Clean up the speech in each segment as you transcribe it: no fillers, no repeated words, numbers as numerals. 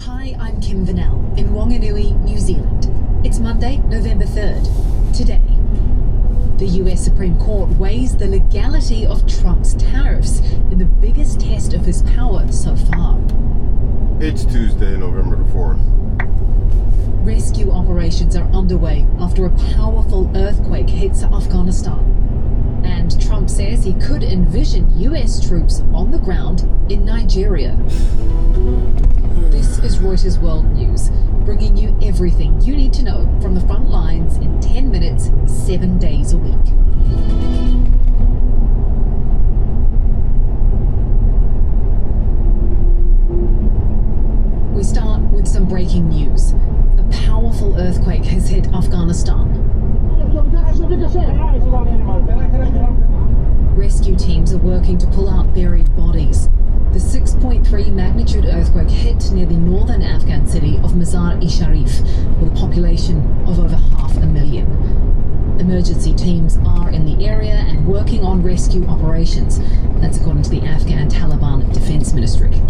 Hi, I'm Kim Vanell in Wanganui, New Zealand. It's Monday, November 3rd. Today, the US Supreme Court weighs the legality of Trump's tariffs in the biggest test of his power so far. It's Tuesday, November the 4th. Rescue operations are underway after a powerful earthquake hits Afghanistan. And Trump says he could envision US troops on the ground in Nigeria. This is Reuters World News, bringing you everything you need to know from the front lines in 10 minutes, 7 days a week. We start with some breaking news. A powerful earthquake has hit Afghanistan. Rescue teams are working to pull out buried bodies. The 6.3 magnitude earthquake hit near the northern Afghan city of Mazar-e-Sharif, with a population of over 500,000. Emergency teams are in the area and working on rescue operations. That's according to the Afghan Taliban Defense Ministry.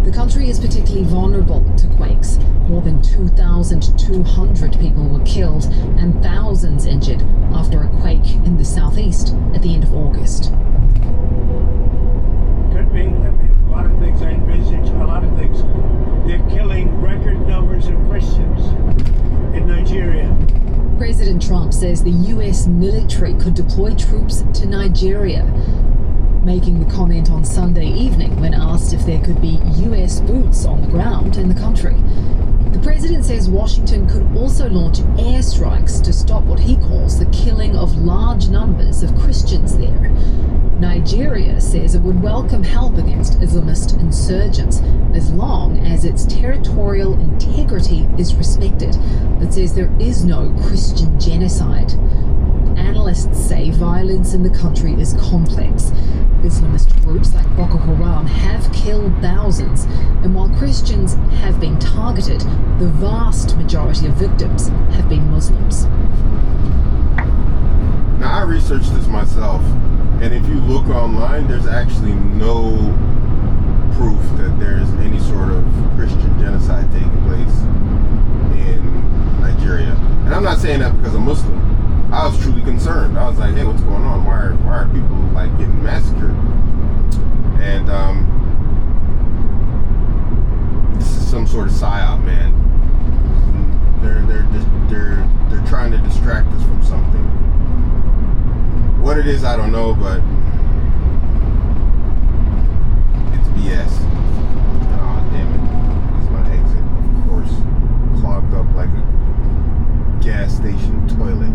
The country is particularly vulnerable to quakes. More than 2,200 people were killed and thousands injured after a quake in the southeast at the end of August. Could be. A lot of things I envisage, a lot of things. They're killing record numbers of Christians in Nigeria. President Trump says the US military could deploy troops to Nigeria, making the comment on Sunday evening when asked if there could be US boots on the ground in the country. The president says Washington could also launch airstrikes to stop what he calls the killing of large numbers of Christians there. Nigeria says it would welcome help against Islamist insurgents as long as its territorial integrity is respected. It says there is no Christian genocide. Analysts say violence in the country is complex. Islamist groups like Boko Haram have killed thousands, and while Christians have been targeted, the vast majority of victims have been Muslims. Now, I researched this myself, and if you look online, there's actually no proof that there's any sort of Christian genocide taking place in Nigeria. And I'm not saying that because I'm Muslim. I was truly concerned. I was like, hey, what's going on? Why are people like getting massacred? And this is some sort of psyop, man. They're trying to distract us from something. What it is, I don't know, but it's BS. Oh, damn it. It's my exit, of course. Clogged up like a gas station toilet.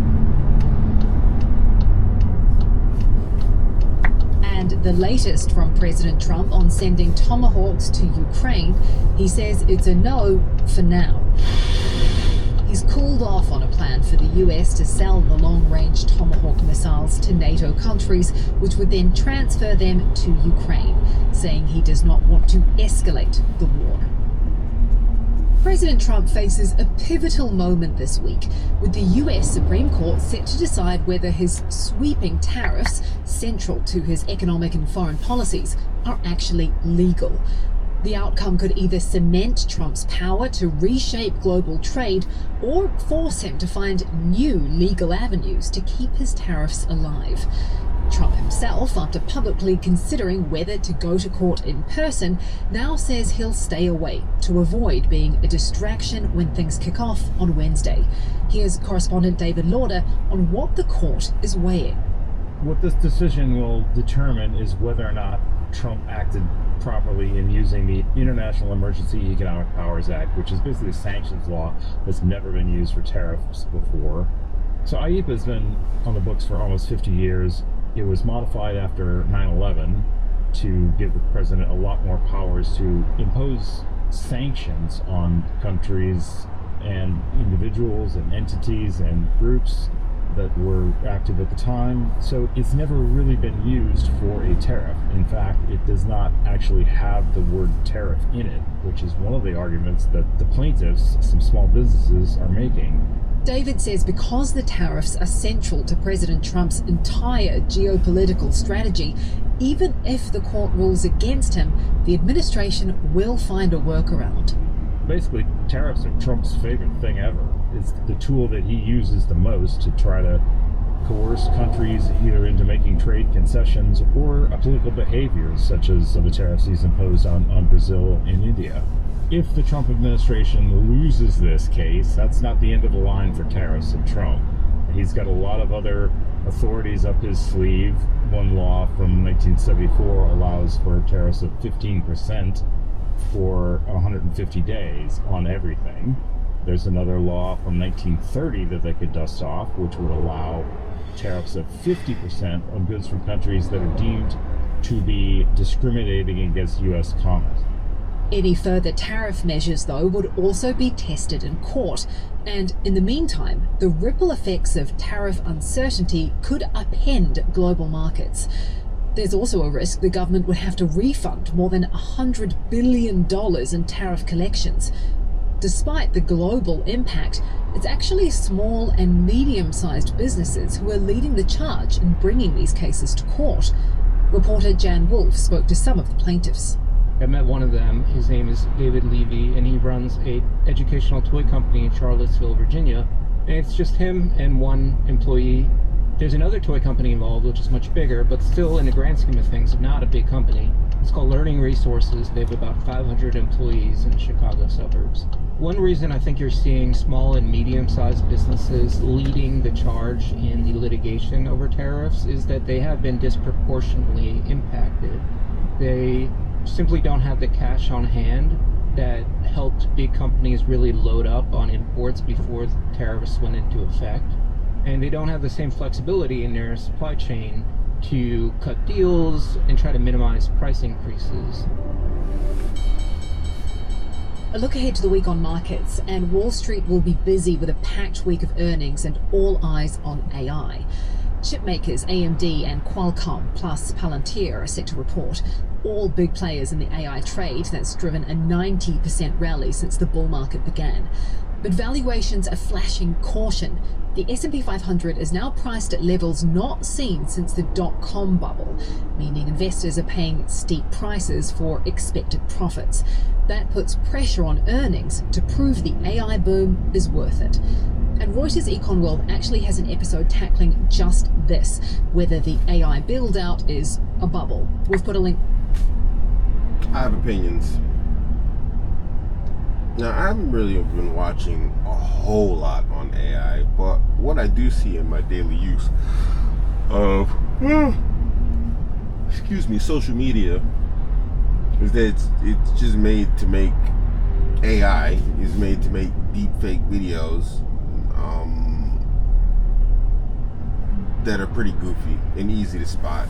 And the latest from President Trump on sending Tomahawks to Ukraine, he says it's a no for now. He's cooled off on a plan for the US to sell the long-range Tomahawk missiles to NATO countries, which would then transfer them to Ukraine, saying he does not want to escalate the war. President Trump faces a pivotal moment this week, with the US Supreme Court set to decide whether his sweeping tariffs, central to his economic and foreign policies, are actually legal. The outcome could either cement Trump's power to reshape global trade or force him to find new legal avenues to keep his tariffs alive. Trump himself, after publicly considering whether to go to court in person, now says he'll stay away to avoid being a distraction when things kick off on Wednesday. Here's correspondent David Lauder on what the court is weighing. What this decision will determine is whether or not Trump acted properly in using the International Emergency Economic Powers Act, which is basically a sanctions law that's never been used for tariffs before. So IEEPA has been on the books for almost 50 years. It was modified after 9/11 to give the president a lot more powers to impose sanctions on countries and individuals and entities and groups that were active at the time. So it's never really been used for a tariff. In fact, it does not actually have the word tariff in it, which is one of the arguments that the plaintiffs, some small businesses, are making. David says because the tariffs are central to President Trump's entire geopolitical strategy, even if the court rules against him, the administration will find a workaround. basically, tariffs are Trump's favorite thing ever. It's the tool that he uses the most to try to coerce countries either into making trade concessions or political behaviors, such as the tariffs he's imposed on Brazil and India. If the Trump administration loses this case, that's not the end of the line for tariffs and Trump. He's got a lot of other authorities up his sleeve. One law from 1974 allows for tariffs of 15% for 150 days on everything. There's another law from 1930 that they could dust off, which would allow tariffs of 50% on goods from countries that are deemed to be discriminating against U.S. commerce. Any further tariff measures, though, would also be tested in court. And in the meantime, the ripple effects of tariff uncertainty could upend global markets. There's also a risk the government would have to refund more than $100 billion in tariff collections. Despite the global impact, it's actually small and medium-sized businesses who are leading the charge in bringing these cases to court. Reporter Jan Wolf spoke to some of the plaintiffs. I met one of them. His name is David Levy, and he runs a educational toy company in Charlottesville, Virginia. And it's just him and one employee. There's another toy company involved, which is much bigger, but still in the grand scheme of things, not a big company. It's called Learning Resources. They have about 500 employees in the Chicago suburbs. One reason I think you're seeing small and medium-sized businesses leading the charge in the litigation over tariffs is that they have been disproportionately impacted. They simply don't have the cash on hand that helped big companies really load up on imports before the tariffs went into effect. And they don't have the same flexibility in their supply chain to cut deals and try to minimize price increases. A look ahead to the week on markets, and Wall Street will be busy with a packed week of earnings and all eyes on AI. Chipmakers AMD and Qualcomm plus Palantir are set to report. All big players in the AI trade that's driven a 90% rally since the bull market began. But valuations are flashing caution. The S&P 500 is now priced at levels not seen since the dot-com bubble, meaning investors are paying steep prices for expected profits. That puts pressure on earnings to prove the AI boom is worth it. And Reuters Econ World actually has an episode tackling just this, whether the AI build-out is a bubble. We've put a link. I have opinions. Now, I haven't really been watching a whole lot on AI, but what I do see in my daily use of, social media is that it's just made to make, AI is made to make deep fake videos that are pretty goofy and easy to spot.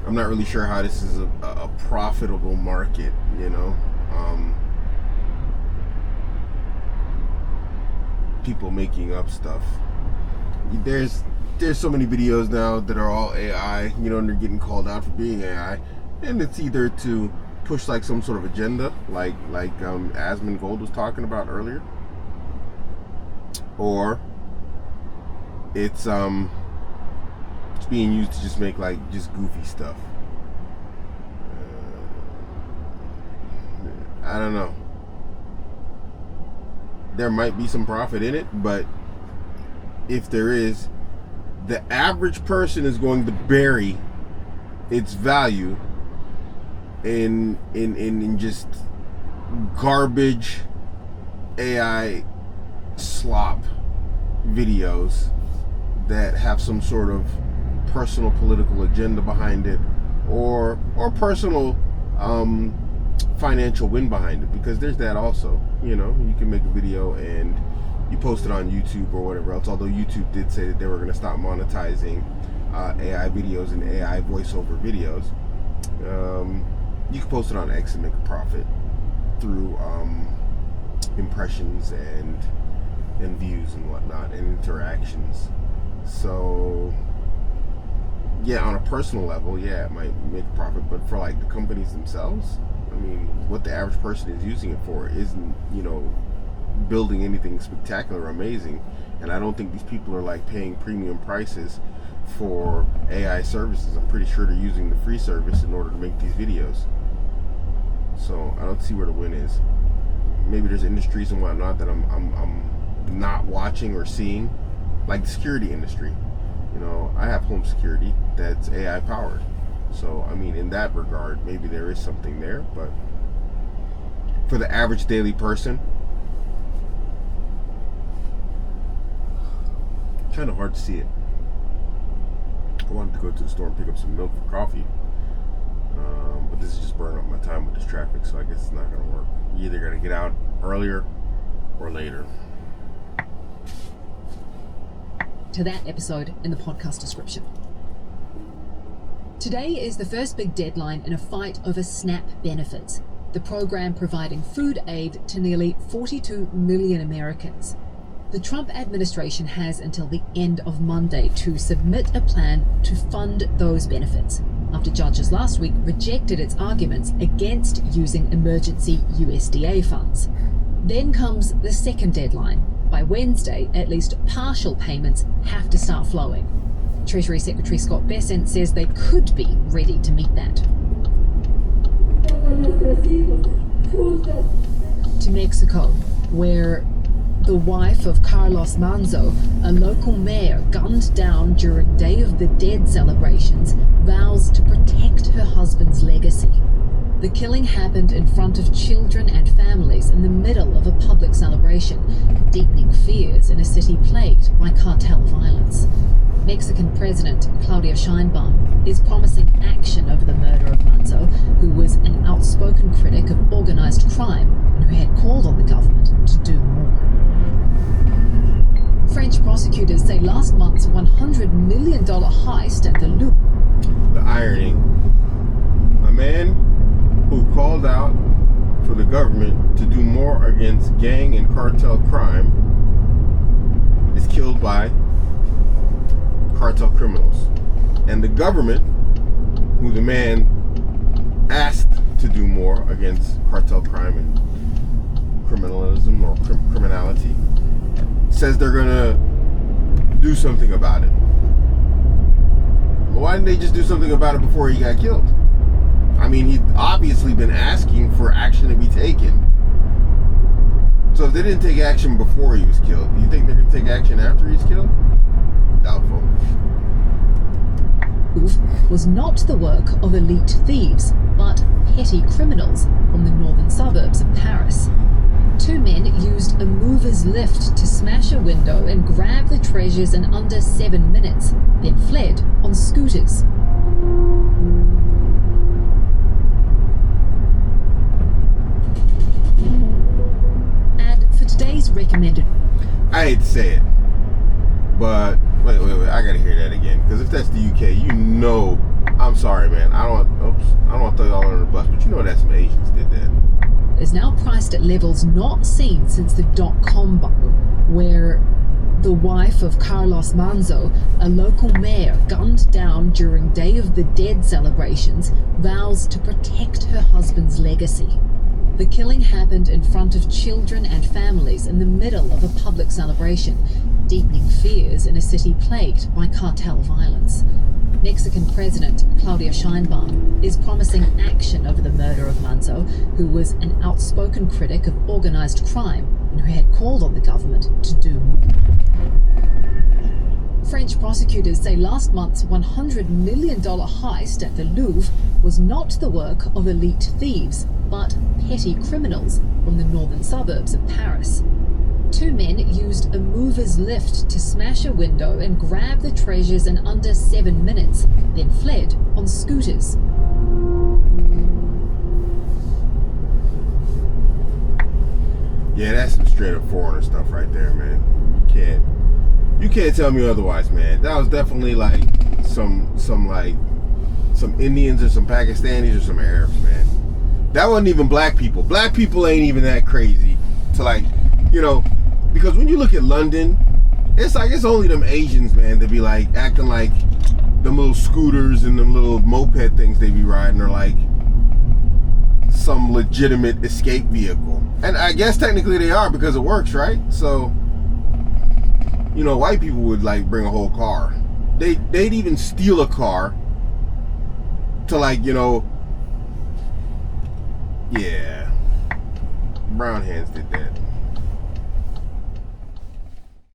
I'm not really sure how this is a profitable market, you know. People making up stuff. There's so many videos now that are all AI, you know, and they're getting called out for being AI, and it's either to push like some sort of agenda, like Asmongold was talking about earlier, or it's being used to just make like just goofy stuff. I don't know. There might be some profit in it, but if there is, the average person is going to bury its value in just garbage AI slop videos that have some sort of personal political agenda behind it, or personal financial win behind it, because there's that also. You know, you can make a video and you post it on YouTube or whatever else, although YouTube did say that they were going to stop monetizing AI videos and AI voiceover videos. You can post it on X and make a profit through impressions and views and whatnot and interactions. So yeah, on a personal level, yeah, it might make a profit, but for like the companies themselves, I mean, what the average person is using it for isn't, you know, building anything spectacular or amazing. And I don't think these people are like paying premium prices for AI services. I'm pretty sure they're using the free service in order to make these videos. So I don't see where the win is. Maybe there's industries and whatnot that I'm not watching or seeing, like the security industry. You know, I have home security that's AI powered. So I mean, in that regard, maybe there is something there, but for the average daily person, kind of hard to see it. I wanted to go to the store and pick up some milk for coffee, but this is just burning up my time with this traffic, so I guess it's not going to work. You either got to get out earlier or later. To that episode in the podcast description. Today is the first big deadline in a fight over SNAP benefits, the program providing food aid to nearly 42 million Americans. The Trump administration has until the end of Monday to submit a plan to fund those benefits, after judges last week rejected its arguments against using emergency USDA funds. Then comes the second deadline. By Wednesday, at least partial payments have to start flowing. Treasury Secretary Scott Bessent says they could be ready to meet that. To Mexico, where the wife of Carlos Manzo, a local mayor gunned down during Day of the Dead celebrations, vows to protect her husband's legacy. The killing happened in front of children and families in the middle of a public celebration, deepening fears in a city plagued by cartel violence. Mexican President Claudia Sheinbaum is promising action over the murder of Manzo, who was an outspoken critic of organized crime and who had called on the government to do more. French prosecutors say last month's $100 million heist at the Louvre. The irony. A man who called out for the government to do more against gang and cartel crime is killed by cartel criminals. And the government, who the man asked to do more against cartel crime and criminalism or criminality, says they're gonna do something about it. Well, why didn't they just do something about it before he got killed? I mean, he'd obviously been asking for action to be taken. So if they didn't take action before he was killed, do you think they're gonna take action after he's killed? Doubtful. Was not the work of elite thieves, but petty criminals from the northern suburbs of Paris. Two men used a mover's lift to smash a window and grab the treasures in under 7 minutes, then fled on scooters. And for today's recommended... I hate to say it, but wait, I gotta hear that again, because if that's the UK, you know, I'm sorry, man, I don't want to throw y'all under the bus, but you know that some Asians did that. Is now priced at levels not seen since the dot-com bubble, where the wife of Carlos Manzo, a local mayor gunned down during Day of the Dead celebrations, vows to protect her husband's legacy. The killing happened in front of children and families in the middle of a public celebration, deepening fears in a city plagued by cartel violence. Mexican President Claudia Sheinbaum is promising action over the murder of Manzo, who was an outspoken critic of organized crime and who had called on the government to do more. French prosecutors say last month's $100 million heist at the Louvre was not the work of elite thieves, but petty criminals from the northern suburbs of Paris. Two men used a mover's lift to smash a window and grab the treasures in under 7 minutes, then fled on scooters. Yeah, that's some straight up foreigner stuff right there, man. You can't tell me otherwise, man. That was definitely like some Indians or some Pakistanis or some Arabs, man. That wasn't even black people. Black people ain't even that crazy to, like, you know, because when you look at London, it's like it's only them Asians, man, that be like acting like them little scooters and them little moped things they be riding are like some legitimate escape vehicle. And I guess technically they are because it works, right? So, you know, white people would like bring a whole car. They'd even steal a car to, like, you know, Yeah. Brown hands did that.